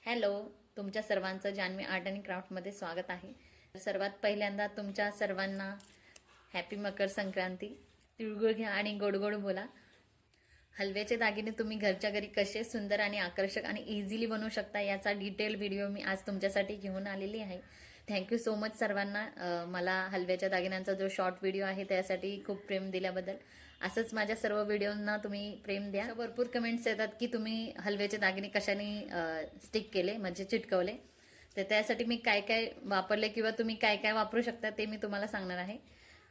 Hello, तुमच्या सर्वांचं Janhvi art and क्राफ्टमध्ये स्वागत आहे. सर्वात पहिल्यांदा तुमच्या सर्वांना हॅपी मकर संक्रांती. तिळगुळ घ्या आणि गोड गोड बोला. हलव्याचे दागिने तुम्ही घरच्या घरी कसे सुंदर आणि आकर्षक आणि इझिली बनवू शकता याचा डिटेल व्हिडिओ मी आज तुमच्यासाठी घेऊन आलेली आहे. थँक्यू सो मच सर्वांना मला हलव्याच्या दागिन्यांचा जो शॉर्ट व्हिडिओ आहे त्यासाठी खूप प्रेम दिल्याबद्दल. असंच माझ्या सर्व व्हिडिओंना तुम्ही प्रेम द्या. भरपूर कमेंट्स येतात की तुम्ही हलव्याचे दागिने कशाने स्टिक केले म्हणजे चिटकवले, तर त्यासाठी मी काय काय वापरले किंवा तुम्ही काय काय वापरू शकता ते मी तुम्हाला सांगणार आहे.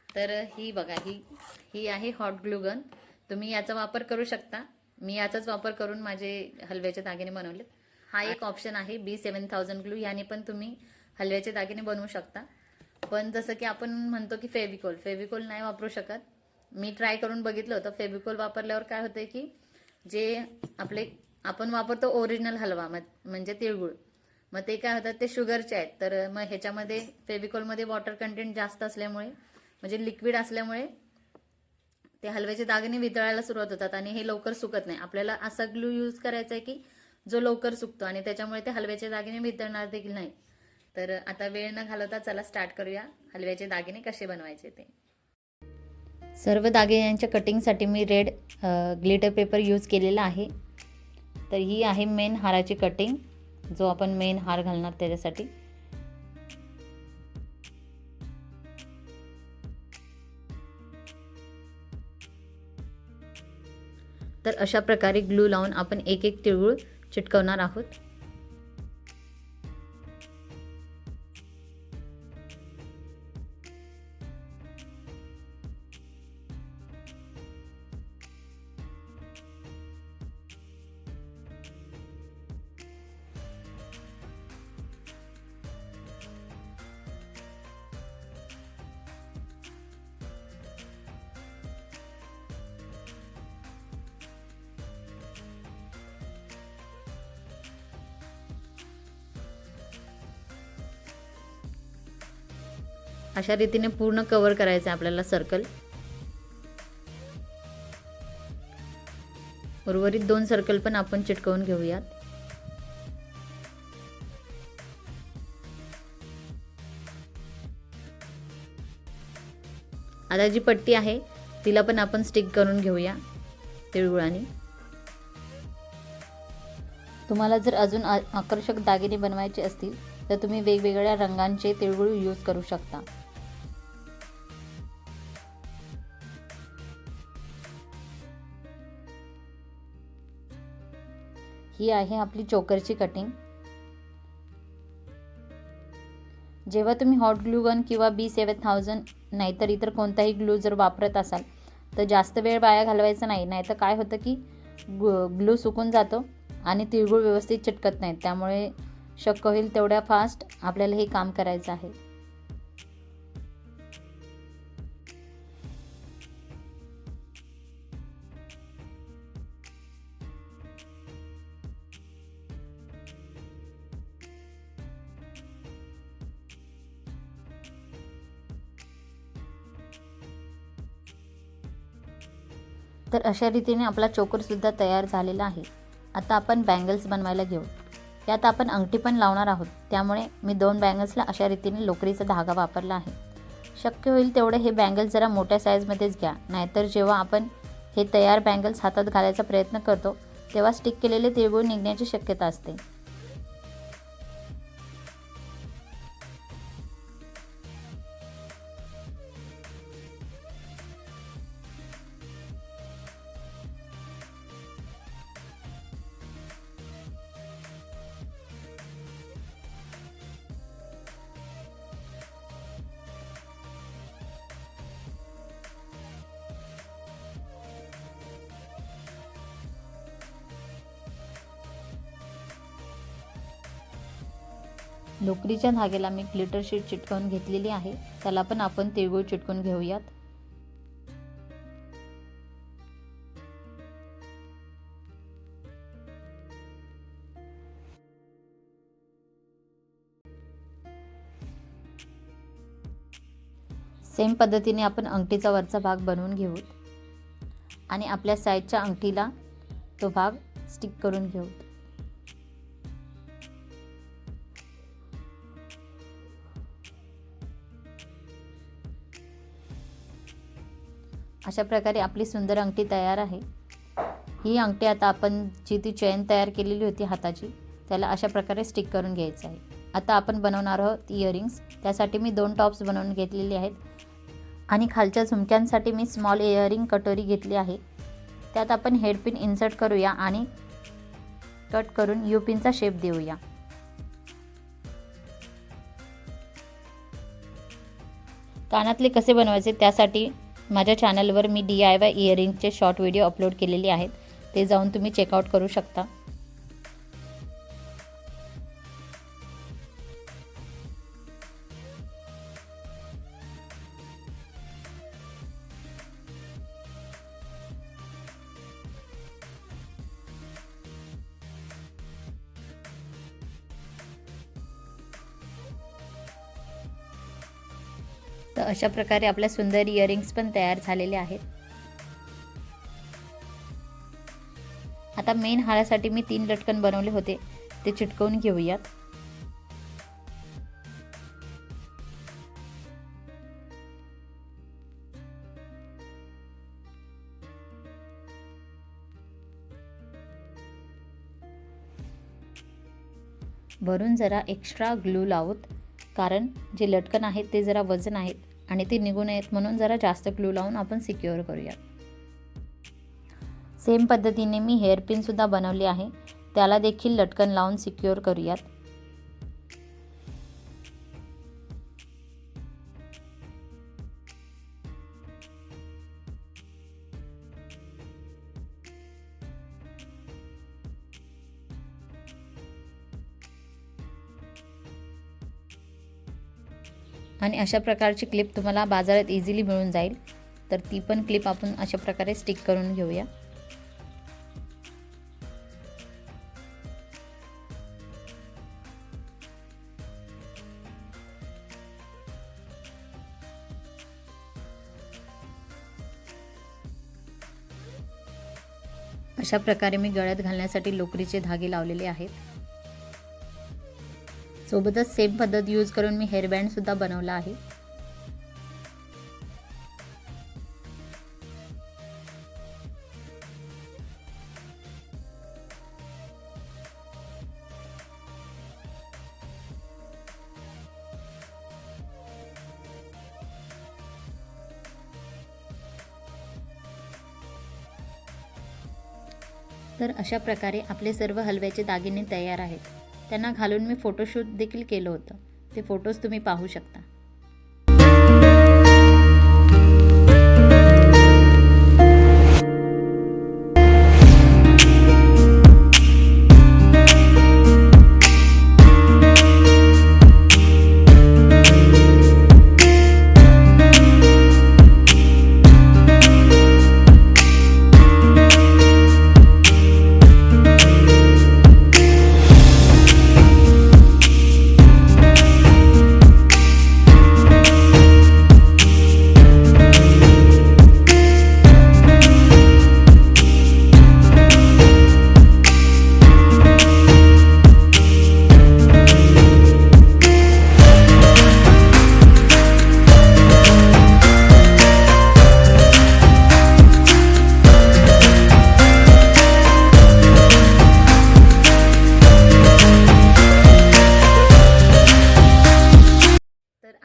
तर ही बघा, ही आहे हॉट ग्लू गन. तुम्ही याचा वापर करू शकता. मी याचाच वापर करून माझे हलव्याचे दागिने बनवले. हा एक ऑप्शन आहे B7000 ग्लू. याने पण तुम्ही हलव्याचे दागिने बनवू शकता. पण जसं की आपण म्हणतो की फेविकॉल नाही वापरू शकत. मी ट्राय करून बघितलं होतं. फेविकॉल वापरल्यावर काय होतंय की जे आपण वापरतो ओरिजिनल हलवा म्हणजे तिळगुळ, मग ते काय होतात ते शुगरचे आहेत. तर मग ह्याच्यामध्ये फेविकॉलमध्ये वॉटर कंटेंट जास्त असल्यामुळे म्हणजे लिक्विड असल्यामुळे ते हलव्याचे दागिने वितळायला सुरुवात होतात आणि हे लवकर सुकत नाही. आपल्याला असा ग्लू यूज करायचा आहे की जो लवकर सुकतो आणि त्याच्यामुळे ते हलव्याचे दागिने वितळणार देखील नाही. तर आता वेळ न घालवता चला स्टार्ट करूया हलव्याचे दागिने कसे बनवायचे ते. सर्व दागिन्यांच्या कटिंगसाठी मी रेड ग्लिटर पेपर यूज केलेला आहे. तर ही आहे मेन हाराची कटिंग, जो आपण मेन हार घालणार त्याच्यासाठी. तर अशा प्रकारे ग्लू लावून आपण एक एक तिळगुळ चिटकवणार आहोत. अशा रीतीने पूर्ण कव्हर करायचं आपल्याला सर्कल. उर्वरित 2 सर्कल पण आपण चिटकवून घेऊयात. आता जी पट्टी आहे तिला पण आपण स्टिक करून घेऊया तिळगुळाने. तुम्हाला जर अजून आकर्षक दागिने बनवायचे असतील तर तुम्ही वेगवेगळ्या रंगांचे तिळगुळ यूज करू शकता. ही आहे आपली चोकरची कटिंग. जेव्हा तुम्ही हॉट ग्लू गन किंवा B7000 नाहीतर इतर कोणताही ग्लू जर वापरत असाल तर जास्त वेळ वाया घालवायचा नाही. नाहीतर काय होतं की ग्लू सुकून जातो आणि तिळगुळ व्यवस्थित चिटकत नाहीत. त्यामुळे शक्य होईल तेवढ्या फास्ट आपल्याला हे काम करायचं आहे. तर अशा रीतीने आपला चोकर सुद्धा तयार झालेला आहे. आता आपण बँगल्स बनवायला घेऊ. यात आपण अंगठी पण लावणार आहोत. त्यामुळे मी 2 बँगल्सला अशा रीतीने लोकरीचा धागा वापरला आहे. शक्य होईल तेवढे हे बँगल्स जरा मोठ्या साईजमध्येच घ्या. नाहीतर जेव्हा आपण हे तयार बँगल्स हातात घालायचा प्रयत्न करतो तेव्हा स्टिक केलेले तिळगुळ निघण्याची शक्यता असते. लोकरीच्या धाग्याला मी ग्लिटर शीट चिटकवून घेतलेली आहे. त्याला पण आपण तिळगुळ चिटकवून घेऊयात. सेम पद्धतीने आपण अंगठीचा वरचा भाग बनवून घेऊ आणि आपल्या साईडच्या अंगठीला तो भाग स्टिक करून घेऊ. अशा प्रकारे आपली सुंदर अंगठी तयार आहे। ही अंगठी आता आपण जी ती चेन तयार केलेली होती हाताची, त्याला अशा प्रकारे स्टिक करून घ्यायचं आहे। आता आपण बनवणार आहोत इयरिंग्स। त्यासाठी मी 2 टॉप्स बनवून घेतलेले आहेत आणि खालच्या झुमक्यांसाठी मी स्मॉल इयरिंग कटोरी घेतली आहे। त्यात आपण हेडपिन इन्सर्ट करूया आणि कट करून यू पिनचा शेप देऊया। कानातले कसे बनवायचे त्यासाठी माझ्या चॅनलवर मी DIY इयरिंगचे शॉर्ट व्हिडिओ अपलोड केलेले आहेत, ते जाऊन तुम्ही चेकआउट करू शकता। तर अशा प्रकारे आपल्या सुंदर इयरिंग्स पण तयार झालेले आहेत। आता मेन हारासाठी मी 3 लटकन बनवले होते, ते चिटकवून घेऊयात। वरून जरा एक्स्ट्रा ग्लू लावूत, कारण जे लटकन आहेत ते जरा वजन आहेत आणि ते निघू नयेत, म्हणून जरा जास्त ग्लू लावून आपण सिक्युअर करूया। सेम पद्धतीने मी हेअरपिन सुद्धा बनवली आहे, त्याला देखील लटकन लावून सिक्युअर करूयात। आणि अशा प्रकारची क्लिप तुम्हाला बाजारात इझिली मिळून जाईल, तर ती पण क्लिप आपण अशा प्रकारे स्टिक करून घेऊया। अशा प्रकारे मी गळ्यात घालण्यासाठी लोकरीचे धागे लावलेले आहेत। सोबतच सेम पद्धत यूज करून मी हेअरबँड सुद्धा बनवला आहे। तर अशा प्रकारे आपले सर्व हलव्याचे दागिने तयार आहेत। त्यांना घालून मी फोटोशूट देखील केलं होतं, ते फोटोज तुम्ही पाहू शकता।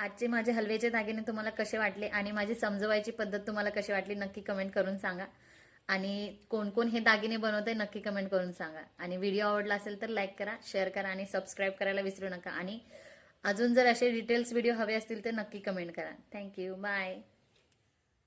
आजचे माझे हलव्याचे दागिने तुम्हाला कसे वाटले आणि माझी समजवायची पद्धत तुम्हाला कशी वाटली नक्की कमेंट करून सांगा। आणि कोण कोण हे दागिने बनवते नक्की कमेंट करून सांगा। आणि व्हिडिओ आवडला असेल तर लाईक करा, शेअर करा आणि सबस्क्राईब करायला विसरू नका। आणि अजून जर असे डिटेल्स व्हिडिओ हवे असतील तर नक्की कमेंट करा। Thank you, bye.